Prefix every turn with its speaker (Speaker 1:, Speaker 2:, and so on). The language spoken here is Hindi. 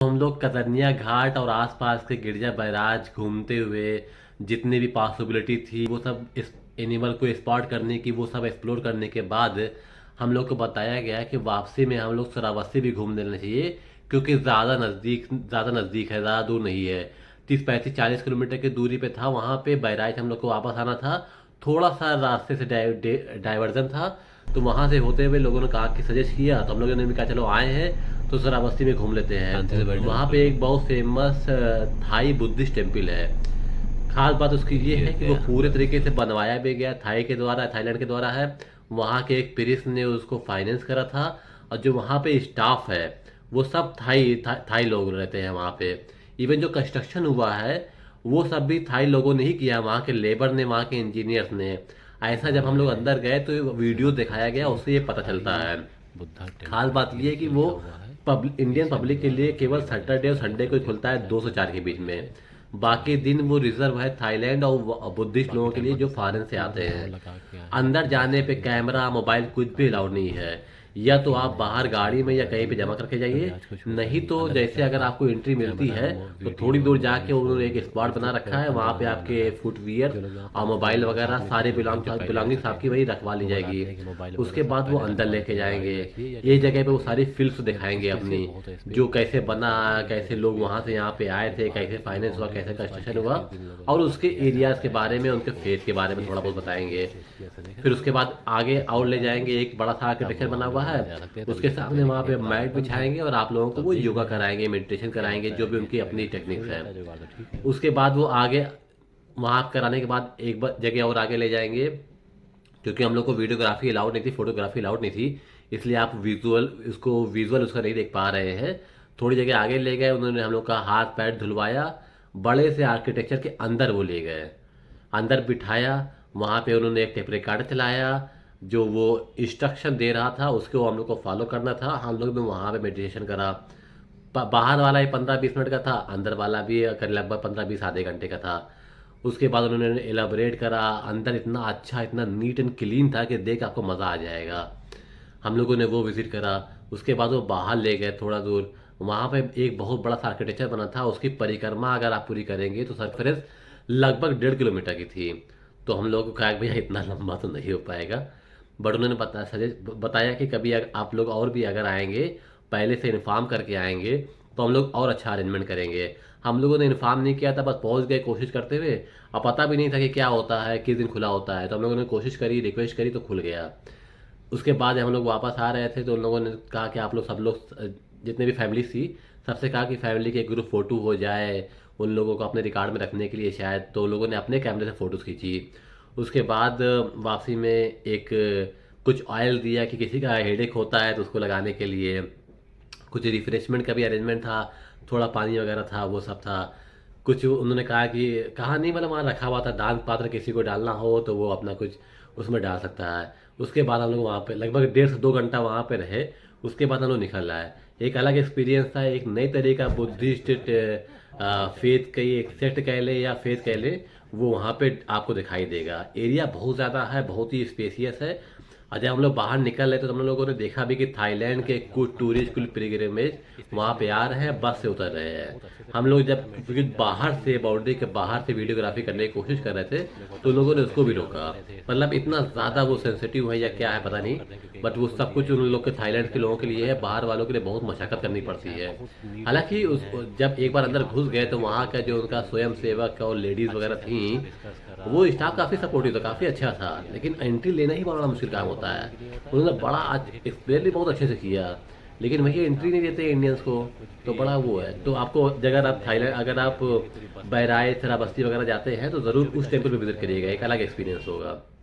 Speaker 1: हम लोग कतरनिया घाट और आसपास के गिरजा बैराज घूमते हुए जितनी भी पॉसिबिलिटी थी वो सब इस एनिमल को स्पॉट करने की, वो सब एक्सप्लोर करने के बाद हम लोग को बताया गया कि वापसी में हम लोग श्रावस्ती भी घूम लेना चाहिए, क्योंकि ज़्यादा नज़दीक है, ज़्यादा दूर नहीं है। 30 35 40 किलोमीटर की दूरी पे था। वहाँ पे बहराइच हम लोग को वापस आना था। थोड़ा सा रास्ते से डाइवर्जन था, तो वहाँ से होते हुए लोगों ने कहा कि सजेस्ट किया, तो हम लोगों ने भी कहा चलो आए हैं तो श्रावस्ती में घूम लेते हैं। वहाँ पे एक बहुत फेमस थाई बुद्धिस्ट टेम्पल है। खास बात उसकी ये है कि वो पूरे तरीके से बनवाया भी गया थाई के द्वारा, थाईलैंड के द्वारा है। वहाँ के एक प्रिंस ने उसको फाइनेंस करा था, और जो वहाँ पे स्टाफ है वो सब थाई लोग रहते हैं वहाँ पे। इवन जो कंस्ट्रक्शन हुआ है वो सब भी थाई लोगों ने ही किया, वहाँ के लेबर ने, वहाँ के इंजीनियर्स ने। ऐसा जब हम लोग अंदर गए तो वीडियो दिखाया गया, उससे ये पता चलता है। खास बात ये है कि वो इंडियन पब्लिक के लिए केवल सैटरडे और संडे को ही खुलता है 2 से 4 के बीच में। बाकी दिन वो रिजर्व है थाईलैंड और बुद्धिस्ट लोगों के लिए जो फॉरेन से आते हैं। अंदर जाने पे कैमरा मोबाइल कुछ भी अलाउड नहीं है। या तो आप बाहर गाड़ी में या कहीं पे जमा करके जाइए, नहीं तो जैसे अगर आपको एंट्री मिलती है तो थोड़ी दूर जाके उन्होंने एक स्पॉट बना रखा है, वहाँ पे आपके फुटवियर और मोबाइल वगैरह सारे बिलोंगिंग्स आपकी वही रखवा ली जाएगी। उसके बाद वो अंदर लेके जाएंगे। ये जगह पे वो सारी फिल्म्स दिखाएंगे अपनी, जो कैसे बना, कैसे लोग वहाँ से यहाँ पे आए थे, कैसे फाइनेंस हुआ, कैसे कंस्ट्रक्शन हुआ, और उसके एरियाज के बारे में, उनके फेथ के बारे में थोड़ा बहुत बताएंगे। फिर उसके बाद आगे और ले जाएंगे, एक बड़ा सा आर्किटेक्चर बना हुआ है, उसके सामने वहाँ पे मैट बिछाएंगे और आप लोगों को वो योगा कराएंगे, मेडिटेशन कराएंगे, जो भी उनकी अपनी टेक्निक्स है। उसके बाद वो आगे वहाँ कराने के बाद एक जगह और आगे ले जाएंगे, क्योंकि हम लोग को वीडियोग्राफी अलाउड नहीं थी, फोटोग्राफी अलाउड नहीं थी, इसलिए आप विजुअल उसका नहीं देख पा रहे हैं। थोड़ी जगह आगे ले गए, उन्होंने हम लोग का हाथ पैर धुलवाया, बड़े से आर्किटेक्चर के अंदर वो ले गए, अंदर बिठाया। वहाँ पे उन्होंने एक टेप रिकॉर्डर चलाया, जो वो इंस्ट्रक्शन दे रहा था उसको हम लोग को फॉलो करना था। हम लोग ने वहाँ पे मेडिटेशन करा। बाहर वाला ही 15 20 मिनट का था, अंदर वाला भी अगर लगभग 15 20 आधे घंटे का था। उसके बाद उन्होंने एलाबोरेट करा। अंदर इतना अच्छा, इतना नीट एंड क्लीन था कि देख आपको मज़ा आ जाएगा। हम लोगों ने वो विजिट करा। उसके बाद वो बाहर ले गए थोड़ा दूर, वहाँ पे एक बहुत बड़ा सा आर्किटेक्चर बना था, उसकी परिक्रमा अगर आप पूरी करेंगे तो सरफेस लगभग 1.5 किलोमीटर की थी। तो हम लोग को कहा कि भैया इतना लंबा तो नहीं हो पाएगा, बट उन्होंने बताया कि कभी आप लोग और भी अगर आएंगे, पहले से इन्फॉर्म करके आएंगे तो हम लोग और अच्छा अरेंजमेंट करेंगे। हम लोगों ने इन्फॉर्म नहीं किया था, बस पहुंच गए कोशिश करते हुए। अब पता भी नहीं था कि क्या होता है, किस दिन खुला होता है, तो हम लोगों ने कोशिश करी, रिक्वेस्ट करी, तो खुल गया। उसके बाद जब हम लोग वापस आ रहे थे तो उन लोगों ने कहा कि आप लोग सब लोग जितने भी फैमिली थी, सबसे कहा कि फैमिली के ग्रुप फ़ोटो हो जाए, उन लोगों को अपने रिकॉर्ड में रखने के लिए शायद। तो लोगों ने अपने कैमरे से फ़ोटोज़ खींची। उसके बाद वापसी में एक कुछ ऑयल दिया कि किसी का हेडेक होता है तो उसको लगाने के लिए। कुछ रिफ्रेशमेंट का भी अरेंजमेंट था, थोड़ा पानी वगैरह था, वो सब था। कुछ उन्होंने कहा नहीं, मतलब वहाँ रखा हुआ था दान पात्र, किसी को डालना हो तो वो अपना कुछ उसमें डाल सकता है। उसके बाद हम लोग वहाँ पे लगभग 1.5 से 2 घंटा वहाँ पे रहे। उसके बाद हम लोग निकल आए। एक अलग एक्सपीरियंस था, एक नई तरीका बुद्धिस्ट फेथ का एक सेक्ट कह ले या फेथ कह ले, वो वहाँ पे आपको दिखाई देगा। एरिया बहुत ज़्यादा है, बहुत ही स्पेसियस है। और जब हम लोग बाहर निकल रहे तो हम लोगों ने देखा भी कि थाईलैंड के कुछ टूरिस्ट, कुछ पिलग्रिमेज वहाँ पे आ रहे हैं, बस से उतर रहे हैं। हम लोग जब क्योंकि बाहर से, बाउंड्री के बाहर से वीडियोग्राफी करने की कोशिश कर रहे थे, तो लोगों ने उसको भी रोका। मतलब इतना ज़्यादा वो सेंसिटिव है या क्या है पता नहीं, बट वो सब कुछ उन लोग के, थाईलैंड के लोगों के लिए है, बाहर वालों के लिए बहुत मशक्कत करनी पड़ती है। हालांकि उस जब एक बार अंदर घुस गए तो वहाँ का जो उनका स्वयं सेवक और लेडीज़ वगैरह थी, वो स्टाफ काफ़ी सपोर्टिव था, काफ़ी अच्छा था। लेकिन एंट्री लेना ही बड़ा मुश्किल काम होता है। उन्होंने बड़ा एक्सप्लेन भी बहुत अच्छे से किया, लेकिन वही एंट्री नहीं देते इंडियंस को, तो बड़ा वो है। तो आपको अगर आप थाईलैंड, अगर आप बहराइच, श्रावस्ती वगैरह जाते हैं तो ज़रूर उस टेम्पल पे विजिट करिएगा, एक अलग एक्सपीरियंस होगा।